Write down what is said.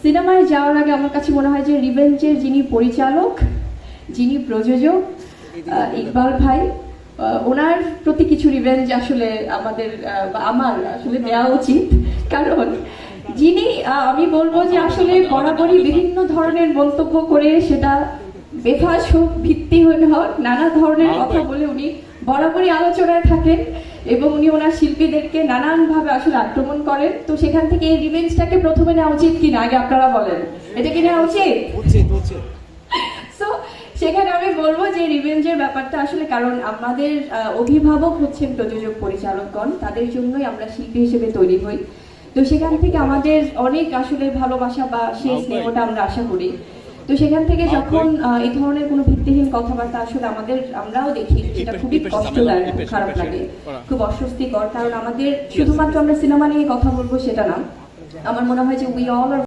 সিনেমায় যাওয়ার আগে আমার কাছে মনে হয় যে রিভেঞ্জের যিনি পরিচালক, যিনি প্রযোজক, ইকবাল ভাই, ওনার প্রতি কিছু রিভেঞ্জ আসলে আমাদের বা আমার আসলে দেওয়া উচিত। কারণ যিনি আমি বলবো যে আসলে বরাবরই বিভিন্ন ধরনের মন্তব্য করে, সেটা বেফাস হোক, ভিত্তিহীন হোক, নানা ধরনের কথা বলে উনি বরাবরই আলোচনায় থাকেন এবং উনি ওনার শিল্পীদেরকে নানানভাবে আসলে আক্রমণ করেন। তো সেখান থেকে এই রিভেঞ্জটাকে প্রথমে নেওয়া উচিত কিনা আগে আপনারা বলেন, এটা কি নেওয়া উচিত? সো সেখানে আমি বলবো যে রিভেঞ্জের ব্যাপারটা আসলে, কারণ আমাদের অভিভাবক হচ্ছেন প্রযোজক পরিচালকগণ, তাদের জন্যই আমরা শিল্পী হিসেবে তৈরি হই। তো সেখান থেকে আমাদের অনেক আসলে ভালোবাসা বা সেই স্নেহটা আমরা আশা করি। তো সেখান থেকে যখন এই ধরনের কোনো ভিত্তিহীন কথাবার্তা আসলে আমরাও দেখি, সেটা খুবই কষ্টদায়ক, খারাপ লাগে, খুব অস্বস্তিকর। কারণ আমাদের শুধুমাত্র আমরা সিনেমা নিয়ে কথা বলবো সেটা না, আমার মনে হয় যে উই অল আর